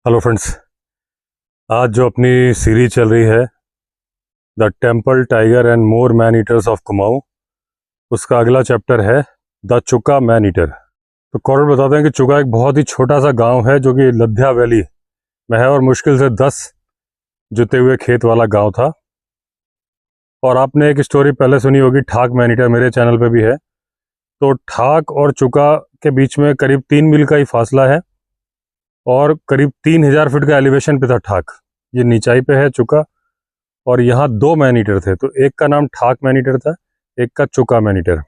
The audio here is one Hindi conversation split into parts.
Hello friends. आज जो अपनी सीरीज चल रही है the temple tiger and more man eaters of Kumaon, उसका अगला चैप्टर है द चुका मैन ईटर। तो कॉर्बेट बताते हैं कि चुका एक बहुत ही छोटा सा गांव है जो कि लद्या वैली में है और मुश्किल से 10 जुते हुए खेत वाला गांव था। और आपने एक स्टोरी पहले सुनी होगी, ठाक मैन ईटर, मेरे चैनल पे भी है। तो ठाक और चुका के बीच में करीब 3 मील का ही फासला है और करीब 3000 फीट का एलिवेशन पे था ठाक। ये नीचाई पे है चुका। और यहाँ 2 मैन ईटर थे, तो एक का नाम ठाक मैन ईटर था, एक का चुका मैन ईटर।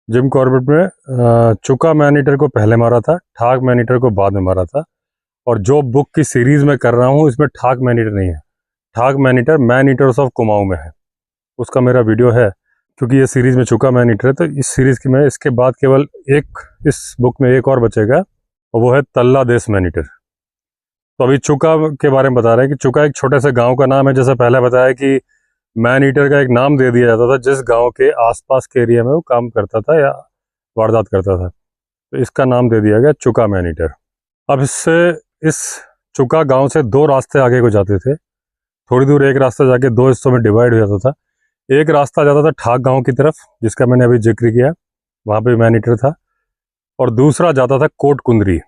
जिम कॉर्बेट में चुका मैन ईटर को पहले मारा था, ठाक मैन ईटर को बाद में मारा था। और जो बुक की सीरीज में कर रहा हूँ इसमें ठाक मैन ईटर नहीं है, ठाक मैन ईटर्स ऑफ कुमाऊं में है, उसका मेरा वीडियो है। क्योंकि ये सीरीज में चुका मैन ईटर है तो इस सीरीज की मैं इसके बाद केवल एक, इस बुक में एक और बचेगा और वो है तल्ला देश मैन ईटर। तो अभी चुका के बारे में बता रहे हैं कि चुका एक छोटे से गांव का नाम है। जैसे पहले बताया कि मैन ईटर का एक नाम दे दिया जाता था जिस गांव के आसपास के एरिया में वो काम करता था या वारदात करता था, तो इसका नाम दे दिया गया चुका मैन ईटर। अब इस चुका गांव से 2 रास्ते आगे को जाते थे। थोड़ी दूर एक रास्ता जाके 2 हिस्सों में डिवाइड हो जाता था। एक रास्ता जाता था ठाक गाँव की तरफ, जिसका मैंने अभी जिक्र किया, वहाँ पर मैन ईटर था। और दूसरा जाता था कोटकुंदरी।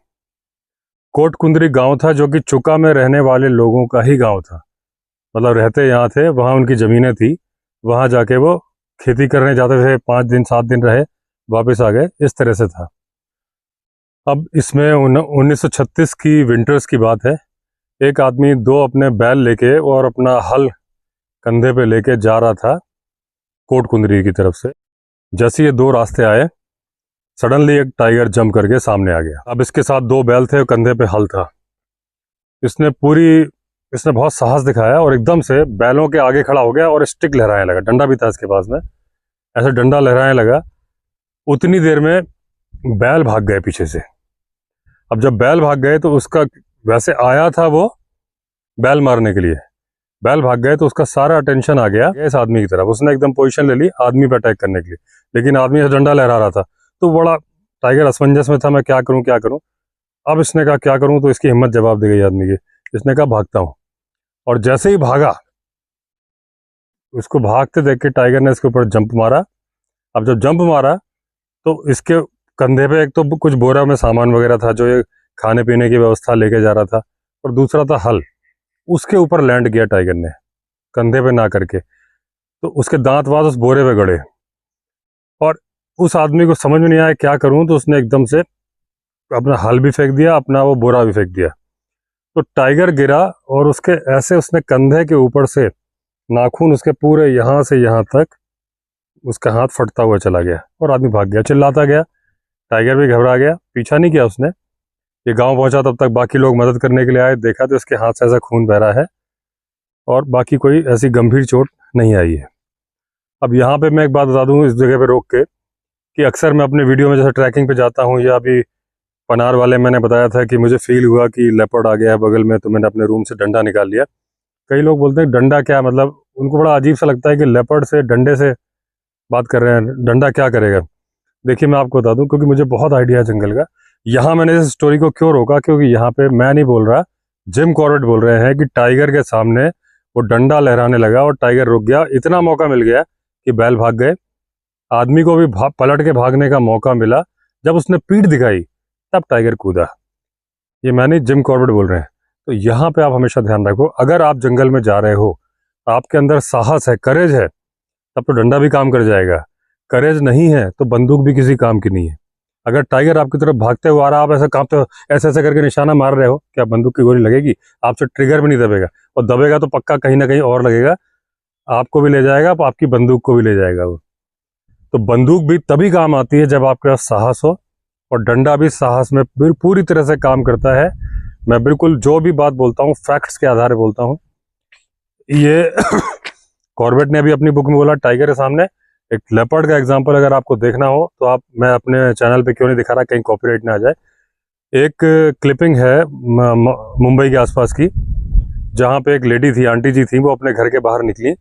कोटकुंदरी गांव था जो कि चुका में रहने वाले लोगों का ही गांव था, मतलब रहते यहाँ थे, वहाँ उनकी ज़मीनें थी, वहाँ जाके वो खेती करने जाते थे। 5 दिन 7 दिन रहे, वापस आ गए, इस तरह से था। अब इसमें 1936 की विंटर्स की बात है। एक आदमी 2 अपने बैल लेके और अपना हल कंधे पे लेके जा रहा था कोटकुंदरी की तरफ से। जैसे ये 2 रास्ते आए, सडनली एक टाइगर जंप करके सामने आ गया। अब इसके साथ 2 बैल थे, कंधे पे हल था। इसने बहुत साहस दिखाया और एकदम से बैलों के आगे खड़ा हो गया और स्टिक लहराने लगा। डंडा भी था इसके पास में, ऐसे डंडा लहराने लगा। उतनी देर में बैल भाग गए पीछे से। अब जब बैल भाग गए तो उसका, वैसे आया था वो बैल मारने के लिए, बैल भाग गए तो उसका सारा अटेंशन आ गया इस आदमी की तरफ। उसने एकदम पोजीशन ले ली आदमी पे अटैक करने के लिए, लेकिन आदमी ऐसे डंडा लहरा रहा था। तो बड़ा टाइगर असमंजस में था, मैं क्या करूं क्या करूं। अब इसने कहा क्या करूं, तो इसकी हिम्मत जवाब दे गई आदमी की। इसने कहा भागता हूं। और जैसे ही भागा, उसको भागते देख के टाइगर ने इसके ऊपर जंप मारा। अब जब जंप मारा तो इसके कंधे पे एक तो कुछ बोरा में सामान वगैरह था जो ये खाने पीने की व्यवस्था लेके जा रहा था, और दूसरा था हल। उसके ऊपर लैंड किया टाइगर ने, कंधे पे ना करके। तो उसके दांत वात उस बोरे पे गड़े और उस आदमी को समझ में नहीं आया क्या करूं, तो उसने एकदम से अपना हल भी फेंक दिया, अपना वो बोरा भी फेंक दिया। तो टाइगर गिरा और उसके ऐसे उसने कंधे के ऊपर से नाखून उसके पूरे यहाँ से यहाँ तक उसका हाथ फटता हुआ चला गया और आदमी भाग गया, चिल्लाता गया। टाइगर भी घबरा गया, पीछा नहीं किया उसने। ये गांव पहुंचा, तब तक बाकी लोग मदद करने के लिए आए, देखा तो उसके हाथ से ऐसा खून बह रहा है और बाकी कोई ऐसी गंभीर चोट नहीं आई है। अब यहाँ पे मैं एक बात बता दूँ इस जगह पे रोक के, कि अक्सर मैं अपने वीडियो में जैसे ट्रैकिंग पे जाता हूँ, या अभी पनार वाले मैंने बताया था कि मुझे फील हुआ कि लेपर्ड आ गया है बगल में, तो मैंने अपने रूम से डंडा निकाल लिया। कई लोग बोलते हैं डंडा क्या, मतलब उनको बड़ा अजीब सा लगता है कि लेपर्ड से डंडे से बात कर रहे हैं, डंडा क्या करेगा। देखिए मैं आपको बता दूं, क्योंकि मुझे बहुत आइडिया है जंगल का। यहाँ मैंने इस स्टोरी को क्यों रोका, क्योंकि यहाँ पे मैं नहीं बोल रहा, जिम कॉर्बेट बोल रहे हैं कि टाइगर के सामने वो डंडा लहराने लगा और टाइगर रुक गया। इतना मौका मिल गया कि बैल भाग गए, आदमी को भी पलट के भागने का मौका मिला। जब उसने पीठ दिखाई तब टाइगर कूदा। ये मैंने जिम कॉर्बेट बोल रहे हैं। तो यहाँ पे आप हमेशा ध्यान रखो, अगर आप जंगल में जा रहे हो, आपके अंदर साहस है, करेज है, तब तो डंडा भी काम कर जाएगा। करेज नहीं है तो बंदूक भी किसी काम की नहीं है। अगर टाइगर आपकी तरफ भागते हुए आ रहा, आप ऐसा कांपते हो, ऐसे ऐसे करके निशाना मार रहे हो, क्या बंदूक की गोली लगेगी? आपसे ट्रिगर भी नहीं दबेगा, और दबेगा तो पक्का कहीं ना कहीं और लगेगा, आपको भी ले जाएगा, आपकी बंदूक को भी ले जाएगा वो। तो बंदूक भी तभी काम आती है जब आपके पास साहस हो, और डंडा भी साहस में पूरी तरह से काम करता है। मैं बिल्कुल जो भी बात बोलता हूँ फैक्ट्स के आधार पर बोलता हूँ। ये कॉर्बेट ने अभी अपनी बुक में बोला टाइगर के सामने एक लेपर्ड का एग्जांपल अगर आपको देखना हो तो आप, मैं अपने चैनल पे क्यों नहीं दिखा रहा, कहीं कॉपीराइट ना आ जाए। एक क्लिपिंग है मुंबई के आसपास की, जहाँ पे एक लेडी थी, आंटी जी थी, वो अपने घर के बाहर निकली,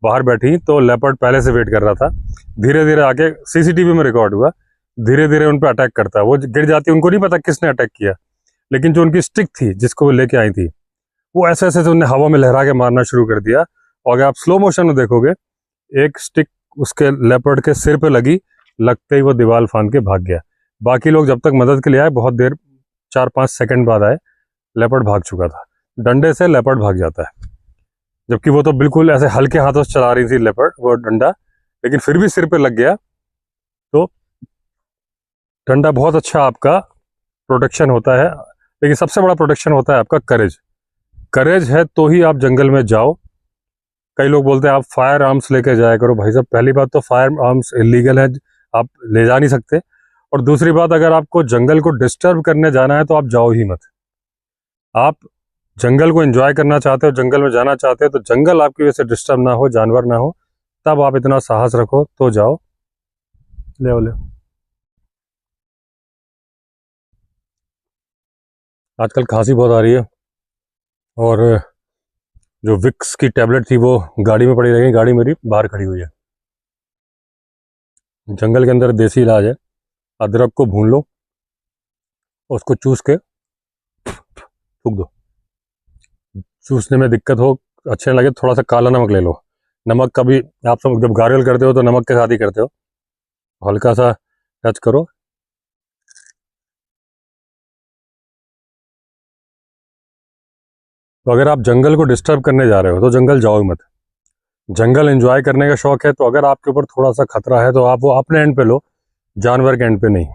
बाहर बैठी, तो लेपर्ड पहले से वेट कर रहा था। धीरे धीरे आके, सीसीटीवी में रिकॉर्ड हुआ, धीरे धीरे उन पर अटैक करता है। वो गिर जाती है, उनको नहीं पता किसने अटैक किया, लेकिन जो उनकी स्टिक थी जिसको वो लेके आई थी, वो ऐसे ऐसे से उन्हें हवा में लहरा के मारना शुरू कर दिया। और अगर आप स्लो मोशन में देखोगे, एक स्टिक उसके लेपर्ड के सिर पे लगी, लगते ही वो दीवार फांद के भाग गया। बाकी लोग जब तक मदद के लिए आए, बहुत देर 4-5 सेकंड बाद आए, लेपर्ड भाग चुका था। डंडे से लेपर्ड भाग जाता है, जबकि वो तो बिल्कुल ऐसे हल्के हाथों से चला रही थी लेपर्ड वो डंडा, लेकिन फिर भी सिर पे लग गया। तो डंडा बहुत अच्छा आपका प्रोटेक्शन होता है, लेकिन सबसे बड़ा प्रोटेक्शन होता है आपका करेज। करेज है तो ही आप जंगल में जाओ। कई लोग बोलते हैं आप फायर आर्म्स लेके जाया करो। भाई साहब, पहली बात तो फायर आर्म्स इलीगल है, आप ले जा नहीं सकते। और दूसरी बात, अगर आपको जंगल को डिस्टर्ब करने जाना है तो आप जाओ ही मत। आप जंगल को एंजॉय करना चाहते हो, जंगल में जाना चाहते हो, तो जंगल आपकी वजह से डिस्टर्ब ना हो, जानवर ना हो, तब आप इतना साहस रखो तो जाओ। ले आजकल खांसी बहुत आ रही है, और जो विक्स की टैबलेट थी वो गाड़ी में पड़ी रही। गाड़ी मेरी बाहर खड़ी हुई है। जंगल के अंदर देसी इलाज है, अदरक को भून लो, उसको चूस के फूक दो। चूसने में दिक्कत हो, अच्छे लगे, थोड़ा सा काला नमक ले लो। नमक कभी आप सब जब गार्गल करते हो तो नमक के साथ ही करते हो, हल्का सा टच करो। तो अगर आप जंगल को डिस्टर्ब करने जा रहे हो तो जंगल जाओ ही मत। जंगल एंजॉय करने का शौक है तो अगर आपके ऊपर थोड़ा सा खतरा है तो आप वो अपने एंड पे लो, जानवर के एंड पे नहीं।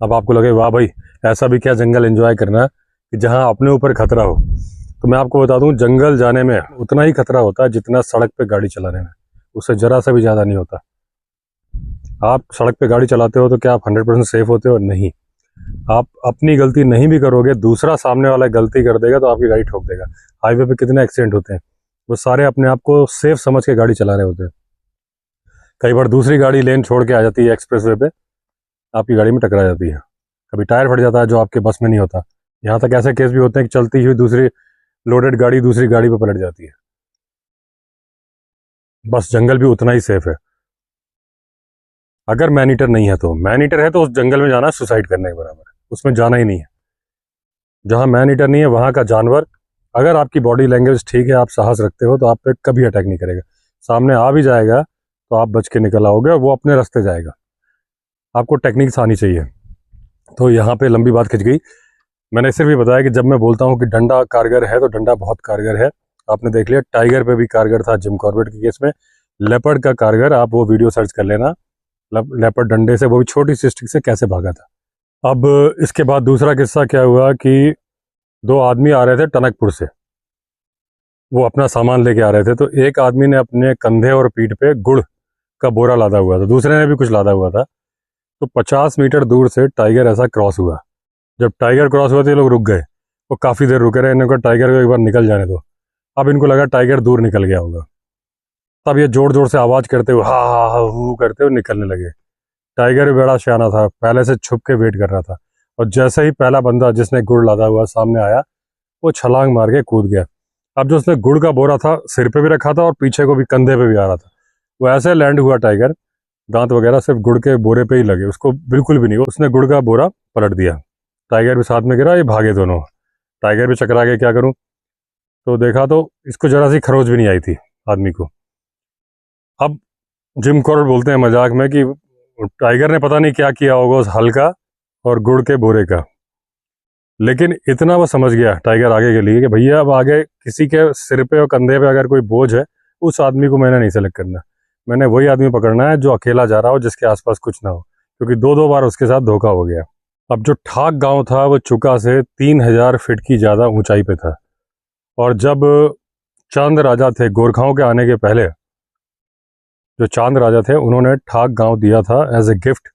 अब आपको लगे वाह भाई, ऐसा भी क्या जंगल एंजॉय करना है कि जहाँ अपने ऊपर खतरा हो। तो मैं आपको बता दूं, जंगल जाने में उतना ही खतरा होता है जितना सड़क पे गाड़ी चलाने में, उससे जरा सा भी ज़्यादा नहीं होता। आप सड़क पे गाड़ी चलाते हो तो क्या आप 100% सेफ होते हो? नहीं। आप अपनी गलती नहीं भी करोगे, दूसरा सामने वाला गलती कर देगा तो आपकी गाड़ी ठोक देगा। हाईवे पे कितने एक्सीडेंट होते हैं, वो सारे अपने आप को सेफ समझ के गाड़ी चला रहे होते हैं। कई बार दूसरी गाड़ी लेन छोड़ के आ जाती है एक्सप्रेस वे पे, आपकी गाड़ी में टकरा जाती है। कभी टायर फट जाता है जो आपके बस में नहीं होता। यहाँ तक ऐसे केस भी होते हैं कि चलती हुई दूसरी लोडेड गाड़ी दूसरी गाड़ी पे पलट जाती है। बस जंगल भी उतना ही सेफ है। अगर मैनीटर नहीं है तो, मैनीटर है तो उस जंगल में जाना सुसाइड करने के बराबर है, उसमें जाना ही नहीं है। जहाँ मैनीटर नहीं है वहाँ का जानवर, अगर आपकी बॉडी लैंग्वेज ठीक है, आप साहस रखते हो, तो आप पे कभी अटैक नहीं करेगा। सामने आ भी जाएगा तो आप बच के निकल आओगे, वो अपने रास्ते जाएगा। आपको टेक्निक्स आनी चाहिए। तो यहाँ पे लंबी बात खिंच गई। मैंने सिर्फ ये बताया कि जब मैं बोलता हूँ कि डंडा कारगर है तो डंडा बहुत कारगर है। आपने देख लिया, टाइगर पे भी कारगर था जिम कॉर्बेट के केस में। लेपर्ड का कारगर, आप वो वीडियो सर्च कर लेना, लेपर्ड डंडे से, वो भी छोटी सी स्टिक से कैसे भागा था। अब इसके बाद दूसरा किस्सा क्या हुआ कि 2 आदमी आ रहे थे टनकपुर से, वो अपना सामान लेके आ रहे थे। तो एक आदमी ने अपने कंधे और पीठ पे गुड़ का बोरा लादा हुआ था, दूसरे ने भी कुछ लादा हुआ था। तो 50 मीटर दूर से टाइगर ऐसा क्रॉस हुआ। जब टाइगर क्रॉस हुआ तो ये लोग रुक गए, वो काफ़ी देर रुके रहे। इन्होंने कहा टाइगर को एक बार निकल जाने दो। अब इनको लगा टाइगर दूर निकल गया होगा, तब ये जोर जोर से आवाज़ करते हुए हा हा हा हू करते हुए निकलने लगे। टाइगर भी बड़ा शाना था, पहले से छुप के वेट कर रहा था। और जैसे ही पहला बंदा जिसने गुड़ लादा हुआ सामने आया, वो छलांग मार के कूद गया। अब जो उसने गुड़ का बोरा था सिर पे भी रखा था और पीछे को भी कंधे पे भी आ रहा था, वो ऐसे लैंड हुआ टाइगर, दांत वगैरह सिर्फ गुड़ के बोरे पे ही लगे, उसको बिल्कुल भी नहीं। उसने गुड़ का बोरा पलट दिया, टाइगर भी साथ में गिरा, ये भागे दोनों। टाइगर भी चकरा गया, क्या करूं। तो देखा तो इसको जरा सी खरोच भी नहीं आई थी आदमी को। अब जिम कॉर्बेट बोलते हैं मजाक में कि टाइगर ने पता नहीं क्या किया होगा उस हल्का और गुड़ के बोरे का, लेकिन इतना वो समझ गया टाइगर आगे के लिए कि भैया अब आगे किसी के सिर पे और कंधे पे अगर कोई बोझ है, उस आदमी को मैंने नहीं सेलेक्ट करना। मैंने वही आदमी पकड़ना है जो अकेला जा रहा हो, जिसके आसपास कुछ ना हो, क्योंकि 2-2 बार उसके साथ धोखा हो गया। अब जो ठाक गांव था वो चुका से 3000 फीट की ज़्यादा ऊंचाई पे था। और जब चांद राजा थे, गोरखाओं के आने के पहले जो चांद राजा थे, उन्होंने ठाक गांव दिया था एज ए गिफ्ट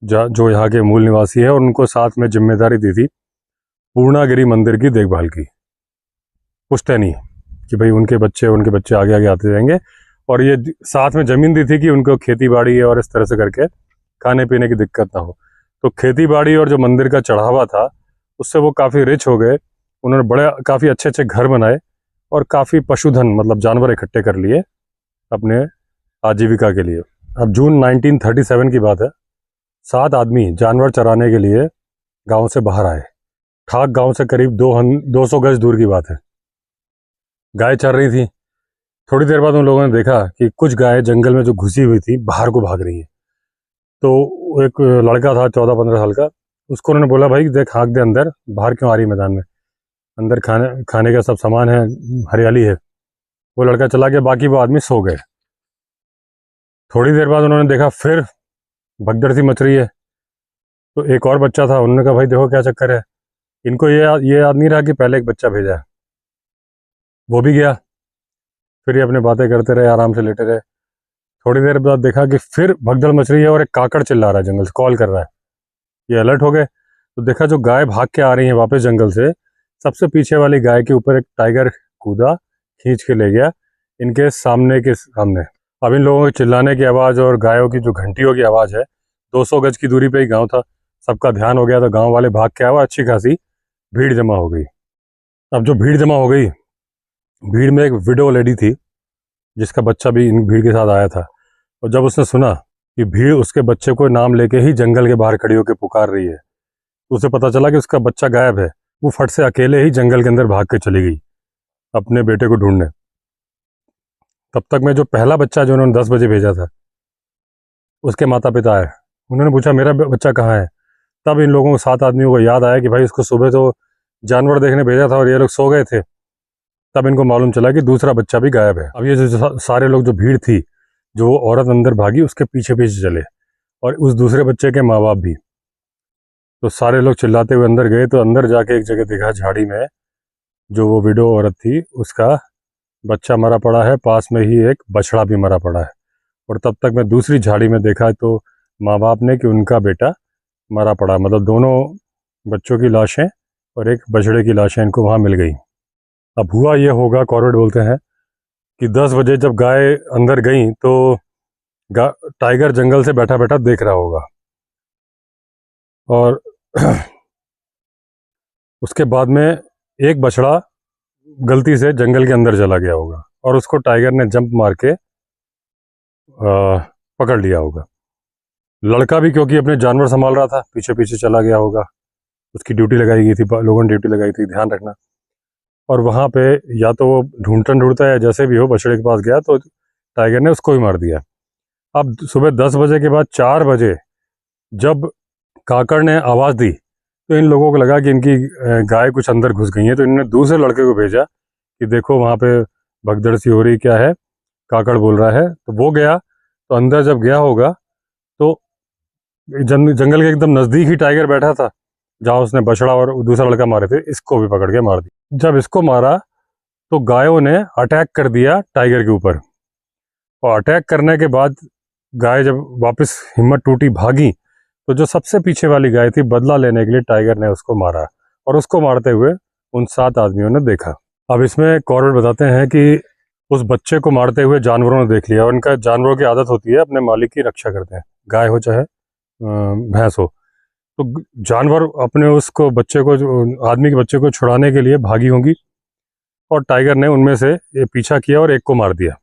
जो यहाँ के मूल निवासी है, और उनको साथ में जिम्मेदारी दी थी पूर्णागिरी मंदिर की देखभाल की, पुश्तैनी, कि भाई उनके बच्चे आगे आगे आते जाएंगे। और ये साथ में ज़मीन दी थी कि उनको खेती बाड़ी और इस तरह से करके खाने पीने की दिक्कत ना हो। तो खेती बाड़ी और जो मंदिर का चढ़ावा था उससे वो काफ़ी रिच हो गए। उन्होंने बड़े काफ़ी अच्छे अच्छे घर बनाए और काफ़ी पशुधन मतलब जानवर इकट्ठे कर लिए अपने आजीविका के लिए। अब जून 1937 की बात है, 7 आदमी जानवर चराने के लिए गांव से बाहर आए। ठाक गांव से करीब 200 गज दूर की बात है। गाय चर रही थी। थोड़ी देर बाद उन लोगों ने देखा कि कुछ गाय जंगल में जो घुसी हुई थी बाहर को भाग रही है। तो एक लड़का था 14-15 साल का, उसको उन्होंने बोला, भाई देख, हाँक दे अंदर, बाहर क्यों आ रही है मैदान में, अंदर खाने का सब सामान है, हरियाली है। वो लड़का चला गया, बाकी वो आदमी सो गए। थोड़ी देर बाद उन्होंने देखा फिर भगदड़ सी मच रही है। तो एक और बच्चा था, उन्होंने कहा, भाई देखो क्या चक्कर है। इनको ये याद नहीं रहा कि पहले एक बच्चा भेजा है। वो भी गया, फिर ये अपने बातें करते रहे, आराम से लेटे रहे। थोड़ी देर बाद देखा कि फिर भगदड़ मच रही है और एक काकड़ चिल्ला रहा है, जंगल से कॉल कर रहा है। ये अलर्ट हो गए, तो देखा जो गाय भाग के आ रही है वापस जंगल से, सबसे पीछे वाली गाय के ऊपर एक टाइगर कूदा, खींच के ले गया इनके सामने के सामने। अब इन लोगों के चिल्लाने की आवाज़ और गायों की जो घंटियों की आवाज़ है, 200 गज की दूरी पे ही गांव था, सबका ध्यान हो गया, तो गांव वाले भाग के आए, अच्छी खासी भीड़ जमा हो गई। अब जो भीड़ जमा हो गई, भीड़ में एक विडो लेडी थी जिसका बच्चा भी इन भीड़ के साथ आया था। और जब उसने सुना कि भीड़ उसके बच्चे को नाम लेके ही जंगल के बाहर खड़ी होकर पुकार रही है, तो उसे पता चला कि उसका बच्चा गायब है। वो फट से अकेले ही जंगल के अंदर भाग के चली गई अपने बेटे को ढूंढने। तब तक में जो पहला बच्चा जो उन्होंने 10 बजे भेजा था, उसके माता पिता आए। उन्होंने पूछा, मेरा बच्चा कहाँ है। तब इन लोगों को 7 आदमियों को याद आया कि भाई इसको सुबह तो जानवर देखने भेजा था और ये लोग सो गए थे। तब इनको मालूम चला कि दूसरा बच्चा भी गायब है। अब ये जो सारे लोग, जो भीड़ थी, जो वो औरत अंदर भागी, उसके पीछे पीछे चले, और उस दूसरे बच्चे के माँ बाप भी। तो सारे लोग चिल्लाते हुए अंदर गए, तो अंदर जाके एक जगह देखा, झाड़ी में जो वो विडो औरत थी उसका बच्चा मरा पड़ा है, पास में ही एक बछड़ा भी मरा पड़ा है। और तब तक मैं दूसरी झाड़ी में देखा तो माँ बाप ने कि उनका बेटा मरा पड़ा, मतलब दोनों बच्चों की लाशें और एक बछड़े की लाशें इनको वहाँ मिल गई। अब हुआ ये होगा, कॉर्बेट बोलते हैं, कि 10 बजे जब गाय अंदर गई तो टाइगर जंगल से बैठा बैठा देख रहा होगा, और उसके बाद में एक बछड़ा गलती से जंगल के अंदर चला गया होगा और उसको टाइगर ने जंप मार के पकड़ लिया होगा। लड़का भी क्योंकि अपने जानवर संभाल रहा था, पीछे पीछे चला गया होगा, उसकी ड्यूटी लगाई गई थी, लोगों ने ड्यूटी लगाई थी ध्यान रखना। और वहाँ पे या तो वो ढूंढता है, जैसे भी हो बछड़े के पास गया तो टाइगर ने उसको भी मार दिया। अब सुबह 10 बजे के बाद 4 बजे जब काकड़ ने आवाज़ दी, तो इन लोगों को लगा कि इनकी गाय कुछ अंदर घुस गई है। तो इन्होंने दूसरे लड़के को भेजा कि देखो वहाँ पे भगदड़ सी हो रही, क्या है, काकड़ बोल रहा है। तो वो गया, तो अंदर जब गया होगा तो जंगल के एकदम नज़दीक ही टाइगर बैठा था, जहाँ उसने बछड़ा और दूसरा लड़का मारे थे, इसको भी पकड़ के मार दिया। जब इसको मारा तो गायों ने अटैक कर दिया टाइगर के ऊपर, और अटैक करने के बाद गाय जब वापस हिम्मत टूटी, भागी, तो जो सबसे पीछे वाली गाय थी, बदला लेने के लिए टाइगर ने उसको मारा, और उसको मारते हुए उन 7 आदमियों ने देखा। अब इसमें कॉर्बेट बताते हैं कि उस बच्चे को मारते हुए जानवरों ने देख लिया, और उनका जानवरों की आदत होती है अपने मालिक की रक्षा करते हैं, गाय हो चाहे भैंस हो। तो जानवर अपने उसको बच्चे को, आदमी के बच्चे को छुड़ाने के लिए भागी होंगी, और टाइगर ने उनमें से ये पीछा किया और एक को मार दिया।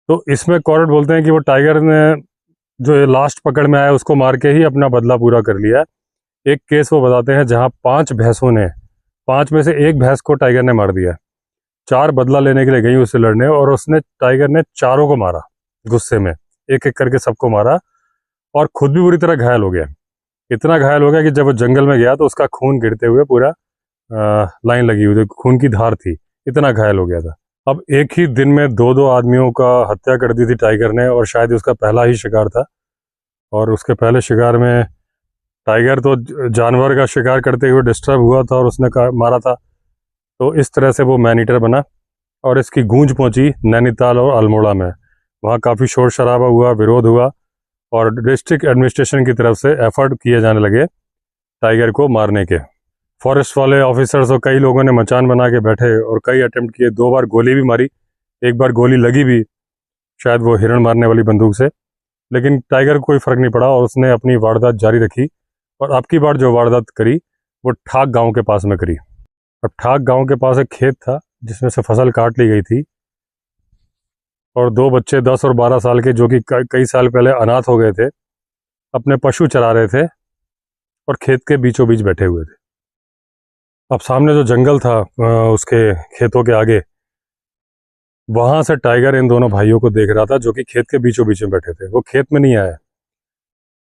तो इसमें कॉर्बेट बोलते हैं कि वो टाइगर ने जो ये लास्ट पकड़ में आया उसको मार के ही अपना बदला पूरा कर लिया। एक केस वो बताते हैं जहाँ 5 भैंसों ने, 5 में से एक भैंस को टाइगर ने मार दिया। 4 बदला लेने के लिए गई उससे लड़ने, और उसने, टाइगर ने चारों को मारा गुस्से में, एक एक करके सबको मारा, और खुद भी बुरी तरह घायल हो गया। इतना घायल हो गया कि जब वो जंगल में गया तो उसका खून गिरते हुए पूरा लाइन लगी हुई थी, खून की धार थी, इतना घायल हो गया था। अब एक ही दिन में 2-2 आदमियों का हत्या कर दी थी टाइगर ने, और शायद उसका पहला ही शिकार था। और उसके पहले शिकार में टाइगर तो जानवर का शिकार करते हुए डिस्टर्ब हुआ था और उसने मारा था। तो इस तरह से वो मैन ईटर बना, और इसकी गूंज पहुंची नैनीताल और अल्मोड़ा में। वहाँ काफ़ी शोर शराबा हुआ, विरोध हुआ, और डिस्ट्रिक्ट एडमिनिस्ट्रेशन की तरफ से एफर्ट किए जाने लगे टाइगर को मारने के। फॉरेस्ट वाले ऑफिसर्स और कई लोगों ने मचान बना के बैठे और कई अटेम्प्ट किए, 2 बार गोली भी मारी, एक बार गोली लगी भी, शायद वो हिरण मारने वाली बंदूक से, लेकिन टाइगर को कोई फ़र्क नहीं पड़ा और उसने अपनी वारदात जारी रखी। और अब की बार जो वारदात करी वो ठाक गांव के पास में करी। अब ठाक गांव के पास एक खेत था जिसमें से फसल काट ली गई थी, और 2 बच्चे 10 और 12 साल के, जो कि कई साल पहले अनाथ हो गए थे, अपने पशु चरा रहे थे और खेत के बीचों बीच बैठे हुए थे। अब सामने जो जंगल था उसके खेतों के आगे, वहां से टाइगर इन दोनों भाइयों को देख रहा था जो कि खेत के बीचों बीच में बैठे थे। वो खेत में नहीं आया,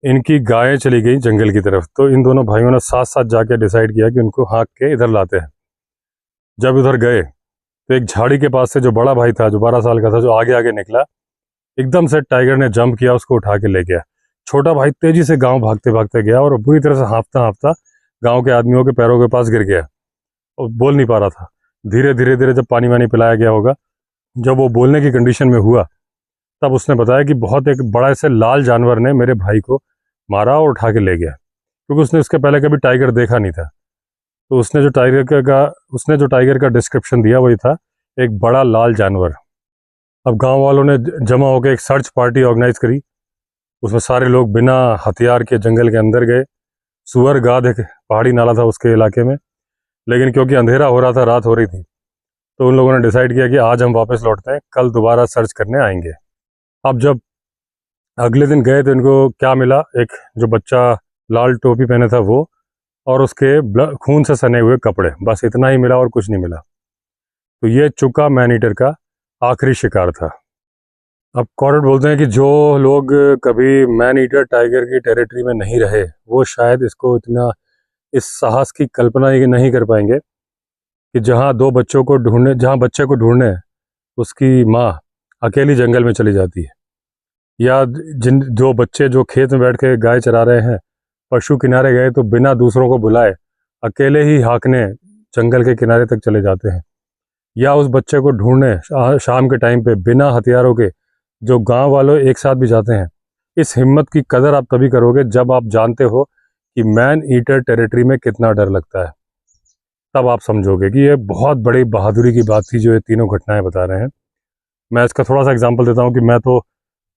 इनकी गायें चली गई जंगल की तरफ, तो इन दोनों भाइयों ने साथ साथ जाके डिसाइड किया कि उनको हाँक के इधर लाते हैं। जब उधर गए तो एक झाड़ी के पास से जो बड़ा भाई था, जो 12 साल का था, जो आगे आगे निकला, एकदम से टाइगर ने जंप किया, उसको उठा के ले गया। छोटा भाई तेजी से गांव भागते भागते गया और बुरी तरह से हाँफता हाँफता गांव के आदमियों के पैरों के पास गिर गया और बोल नहीं पा रहा था। धीरे धीरे धीरे जब पानी वानी पिलाया गया होगा, जब वो बोलने की कंडीशन में हुआ, तब उसने बताया कि बहुत एक बड़ा ऐसे लाल जानवर ने मेरे भाई को मारा और उठा के ले गया, क्योंकि उसने इसके पहले कभी टाइगर देखा नहीं था। तो उसने जो टाइगर का डिस्क्रिप्शन दिया वही था, एक बड़ा लाल जानवर। अब गांव वालों ने जमा होकर एक सर्च पार्टी ऑर्गेनाइज करी। उसमें सारे लोग बिना हथियार के जंगल के अंदर गए। सुअर गाद एक पहाड़ी नाला था उसके इलाके में, लेकिन क्योंकि अंधेरा हो रहा था, रात हो रही थी, तो उन लोगों ने डिसाइड किया कि आज हम वापस लौटते हैं, कल दोबारा सर्च करने आएंगे। अब जब अगले दिन गए तो इनको क्या मिला, एक जो बच्चा लाल टोपी पहने था वो, और उसके खून से सने हुए कपड़े, बस इतना ही मिला और कुछ नहीं मिला। तो ये चुका मैन ईटर का आखिरी शिकार था। अब कॉर्बेट बोलते हैं कि जो लोग कभी मैन ईटर टाइगर की टेरिटरी में नहीं रहे, वो शायद इसको इतना, इस साहस की कल्पना ही नहीं कर पाएंगे कि जहाँ बच्चे को ढूंढने उसकी माँ अकेली जंगल में चली जाती है, या जो बच्चे जो खेत में बैठ के गाय चरा रहे हैं, पशु किनारे गए तो बिना दूसरों को बुलाए अकेले ही हाँकने जंगल के किनारे तक चले जाते हैं, या उस बच्चे को ढूंढने शाम के टाइम पे बिना हथियारों के जो गांव वालों एक साथ भी जाते हैं। इस हिम्मत की कदर आप तभी करोगे जब आप जानते हो कि मैन ईटर टेरिटरी में कितना डर लगता है। तब आप समझोगे कि ये बहुत बड़ी बहादुरी की बात थी जो ये तीनों घटनाएं बता रहे हैं। मैं इसका थोड़ा सा एग्जाम्पल देता हूँ कि मैं तो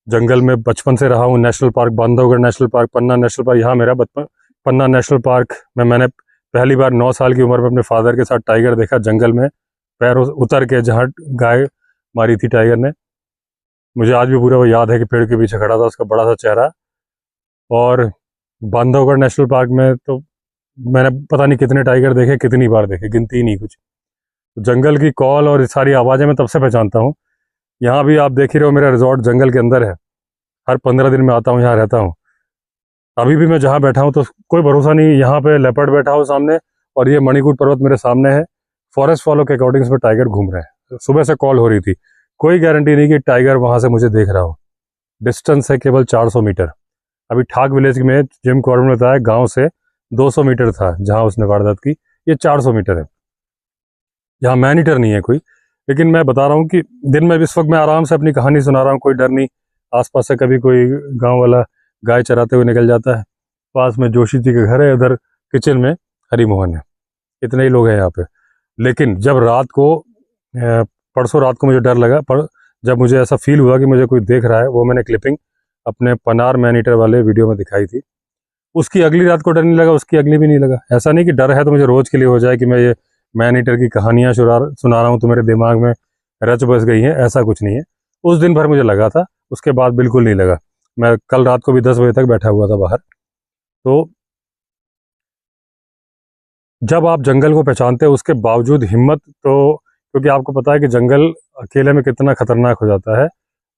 जंगल में बचपन से रहा हूँ। National park Bandhavgarh national park, Panna national park, यहाँ मेरा बचपन। पन्ना नेशनल पार्क में मैंने पहली बार 9 साल की उम्र में अपने फादर के साथ टाइगर देखा जंगल में, पैर उतर के जहाँ गाय मारी थी टाइगर ने। मुझे आज भी पूरा वो याद है कि पेड़ के पीछे खड़ा था उसका बड़ा सा चेहरा। और बांधवगढ़ नेशनल पार्क में तो मैंने पता नहीं कितने टाइगर देखे, कितनी बार देखे, गिनती नहीं कुछ। जंगल की कॉल और सारी आवाज़ें मैं तब से पहचानता हूँ। यहाँ भी आप देख ही रहे हो, मेरा रिजॉर्ट जंगल के अंदर है। हर 15 दिन में आता हूँ, यहाँ रहता हूँ। अभी भी मैं जहाँ बैठा हूँ तो कोई भरोसा नहीं, यहाँ पे लेपर्ड बैठा हो सामने और ये मणिकूट पर्वत मेरे सामने है। फॉरेस्ट फॉलो के अकॉर्डिंग इसमें टाइगर घूम रहे हैं। सुबह से कॉल हो रही थी, कोई गारंटी नहीं कि टाइगर वहाँ से मुझे देख रहा हो। डिस्टेंस है केवल 400 मीटर। अभी ठाक विलेज में जिम कॉर्बेट ने बताया गाँव से 200 मीटर था जहाँ उसने वारदात की, ये 400 मीटर है। यहाँ मैनीटर नहीं है कोई। लेकिन मैं बता रहा हूँ कि दिन में इस वक्त मैं आराम से अपनी कहानी सुना रहा हूँ, कोई डर नहीं। आसपास से कभी कोई गांव वाला गाय चराते हुए निकल जाता है। पास में जोशी जी के घर है, उधर किचन में हरी मोहन है। इतने ही लोग हैं यहाँ पे। लेकिन जब रात को परसों रात को मुझे डर लगा, पर जब मुझे ऐसा फील हुआ कि मुझे कोई देख रहा है, वो मैंने क्लिपिंग अपने पनार मैनीटर वाले वीडियो में दिखाई थी। उसकी अगली रात को डर नहीं लगा, उसकी अगली भी नहीं लगा। ऐसा नहीं कि डर है तो मुझे रोज के लिए हो जाए कि मैं ये मैन ईटर की कहानियां सुना रहा हूँ तो मेरे दिमाग में रच बस गई हैं, ऐसा कुछ नहीं है। उस दिन भर मुझे लगा था, उसके बाद बिल्कुल नहीं लगा। मैं कल रात को भी 10 बजे तक बैठा हुआ था बाहर। तो जब आप जंगल को पहचानते हो उसके बावजूद हिम्मत, तो क्योंकि आपको पता है कि जंगल अकेले में कितना खतरनाक हो जाता है,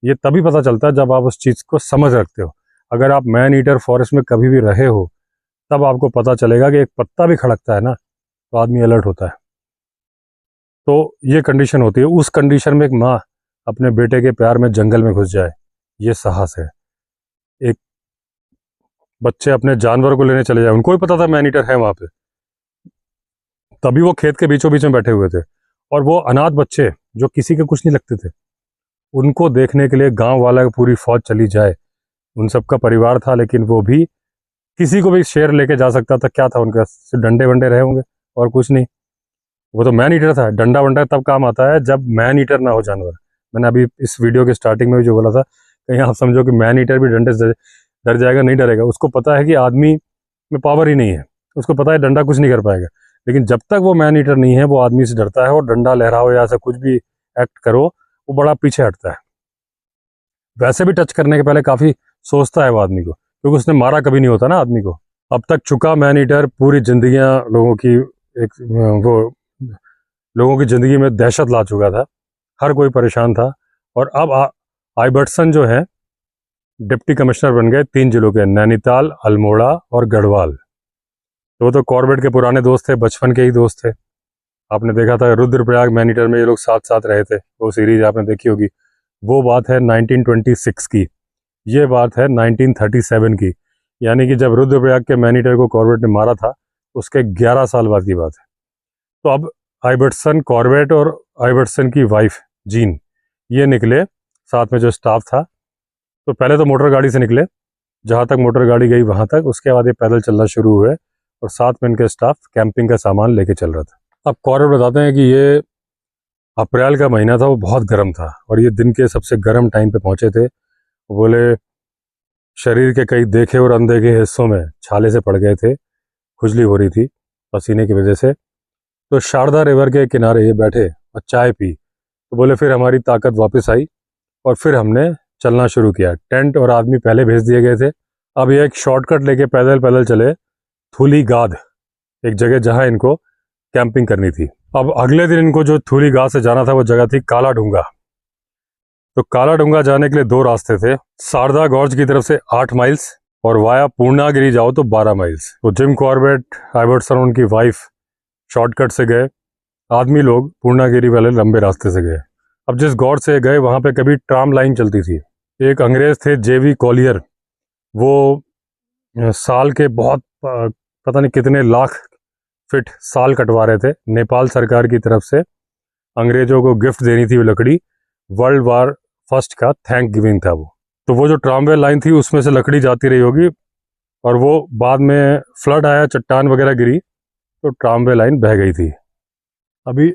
ये तभी पता चलता है जब आप उस चीज़ को समझ रखते हो। अगर आप मैन ईटर फॉरेस्ट में कभी भी रहे हो, तब आपको पता चलेगा कि एक पत्ता भी खड़कता है ना तो आदमी अलर्ट होता है। तो ये कंडीशन होती है। उस कंडीशन में एक माँ अपने बेटे के प्यार में जंगल में घुस जाए, ये साहस है। एक बच्चे अपने जानवर को लेने चले जाए, उनको भी पता था मैन ईटर है वहां पे, तभी वो खेत के बीचों बीच में बैठे हुए थे। और वो अनाथ बच्चे जो किसी के कुछ नहीं लगते थे, उनको देखने के लिए गांव वाला की पूरी फौज चली जाए। उन सबका परिवार था, लेकिन वो भी किसी को भी शेर लेके जा सकता था। क्या था उनका, सिर्फ डंडे वंडे रहे होंगे और कुछ नहीं। वो तो मैन ईटर था। डंडा वंडा तब काम आता है जब मैन ईटर ना हो जानवर। मैंने अभी इस वीडियो के स्टार्टिंग में भी जो बोला था, कहीं आप समझो कि मैन ईटर भी डंडे से डर जाएगा, नहीं डरेगा। उसको पता है कि आदमी में पावर ही नहीं है, उसको पता है डंडा कुछ नहीं कर पाएगा। लेकिन जब तक वो मैन ईटर नहीं है, वो आदमी से डरता है, और डंडा लहराओ या ऐसा कुछ भी एक्ट करो, वो बड़ा पीछे हटता है। वैसे भी टच करने के पहले काफ़ी सोचता है वो आदमी को, क्योंकि उसने मारा कभी नहीं होता ना आदमी को। अब तक चुका मैन ईटर पूरी जिंदगियां लोगों की एक वो लोगों की ज़िंदगी में दहशत ला चुका था, हर कोई परेशान था। और अब आइबर्टसन जो है डिप्टी कमिश्नर बन गए 3 जिलों के, नैनीताल, अल्मोड़ा और गढ़वाल। तो वो तो कॉर्बेट के पुराने दोस्त थे, बचपन के ही दोस्त थे। आपने देखा था रुद्रप्रयाग मैनीटर में ये लोग साथ साथ रहे थे, वो सीरीज आपने देखी होगी। वो बात है 1926 की, ये बात है 1937 की, यानी कि जब रुद्रप्रयाग के मैनीटर को कॉर्बेट ने मारा था उसके 11 साल बाद की बात है। तो अब आइबर्टसन, कॉर्बेट और आइबर्टसन की वाइफ जीन, ये निकले साथ में जो स्टाफ था। तो पहले तो मोटर गाड़ी से निकले, जहाँ तक मोटर गाड़ी गई वहाँ तक, उसके बाद ये पैदल चलना शुरू हुए और साथ में इनके स्टाफ कैंपिंग का सामान लेके चल रहा था। अब कॉर्बेट बताते हैं कि ये अप्रैल का महीना था, वो बहुत गर्म था और ये दिन के सबसे गर्म टाइम पे पहुंचे थे। वो बोले शरीर के कई देखे और अनदेखे हिस्सों में छाले से पड़ गए थे, खुजली हो रही थी पसीने की वजह से। तो शारदा रिवर के किनारे ये बैठे और चाय पी। तो बोले फिर हमारी ताकत वापस आई और फिर हमने चलना शुरू किया। टेंट और आदमी पहले भेज दिए गए थे। अब ये एक शॉर्टकट लेके पैदल पैदल चले थूली गाद, एक जगह जहां इनको कैंपिंग करनी थी। अब अगले दिन इनको जो थूली गाद से जाना था वो जगह थी काला डूंगा। तो काला डूंगा जाने के लिए 2 रास्ते थे, शारदा गॉर्ज की तरफ से 8 माइल्स और वाया पूर्णागिरी जाओ तो 12 माइल्स। तो जिम कॉर्बेट, आइबर्टसन, उनकी वाइफ शॉर्टकट से गए, आदमी लोग पूर्णागिरी वाले लंबे रास्ते से गए। अब जिस गॉर्ज से गए वहाँ पे कभी ट्राम लाइन चलती थी। एक अंग्रेज थे जेवी कॉलियर, वो साल के बहुत पता नहीं कितने लाख फिट साल कटवा रहे थे। नेपाल सरकार की तरफ से अंग्रेजों को गिफ्ट देनी थी वो लकड़ी, वर्ल्ड वार फर्स्ट का थैंक गिविंग था वो। तो वो जो ट्रामवे लाइन थी उसमें से लकड़ी जाती रही होगी और वो बाद में फ्लड आया, चट्टान वगैरह गिरी तो ट्रामवे लाइन बह गई थी। अभी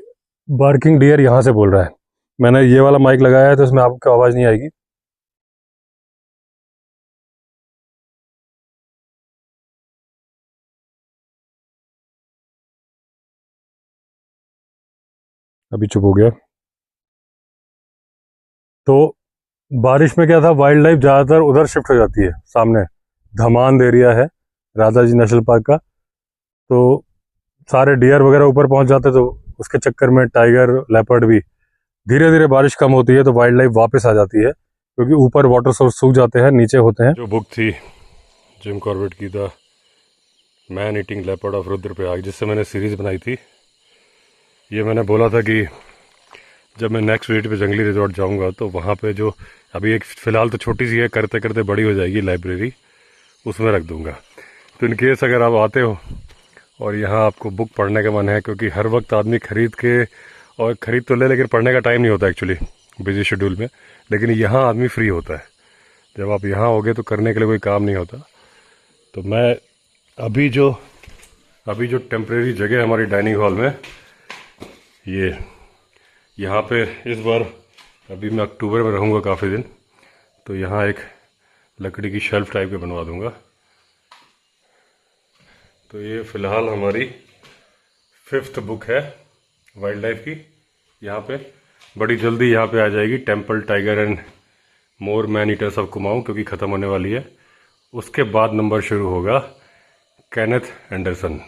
बार्किंग डियर यहाँ से बोल रहा है। मैंने ये वाला माइक लगाया है तो इसमें आपको आवाज़ नहीं आएगी। अभी चुप हो गया। तो बारिश में क्या था, वाइल्ड लाइफ ज़्यादातर उधर शिफ्ट हो जाती है, सामने धमांद एरिया है राजा जी नेशनल पार्क का। तो सारे डियर वगैरह ऊपर पहुंच जाते, तो उसके चक्कर में टाइगर, लेपर्ड भी। धीरे धीरे बारिश कम होती है तो वाइल्ड लाइफ वापस आ जाती है, क्योंकि ऊपर वाटर सोर्स सूख जाते हैं, नीचे होते हैं। जो बुक थी जिम कॉर्बेट की, the man eating leopard of Rudraprayag, जिससे मैंने सीरीज़ बनाई थी, ये मैंने बोला था कि जब मैं नेक्स्ट विजिट पे जंगली रिजॉर्ट जाऊंगा तो वहाँ पे जो अभी एक फ़िलहाल तो छोटी सी है, करते करते बड़ी हो जाएगी लाइब्रेरी, उसमें रख दूंगा। तो इन केस अगर आप आते हो और यहाँ आपको बुक पढ़ने का मन है, क्योंकि हर वक्त आदमी खरीद के, और ख़रीद तो ले लेकिन पढ़ने का टाइम नहीं होता एक्चुअली बिजी शेड्यूल में, लेकिन यहाँ आदमी फ्री होता है। जब आप यहाँ होगे तो करने के लिए कोई काम नहीं होता। तो मैं अभी जो टेम्परेरी जगह है हमारी डाइनिंग हॉल में, ये यहाँ पे इस बार अभी मैं अक्टूबर में रहूँगा काफ़ी दिन, तो यहाँ एक लकड़ी की शेल्फ टाइप के बनवा दूँगा। तो ये फ़िलहाल हमारी 5th बुक है वाइल्ड लाइफ की। यहाँ पे बड़ी जल्दी यहाँ पे आ जाएगी temple tiger and more man eaters of Kumaon, क्योंकि ख़त्म होने वाली है। उसके बाद नंबर शुरू होगा केनेथ एंडरसन।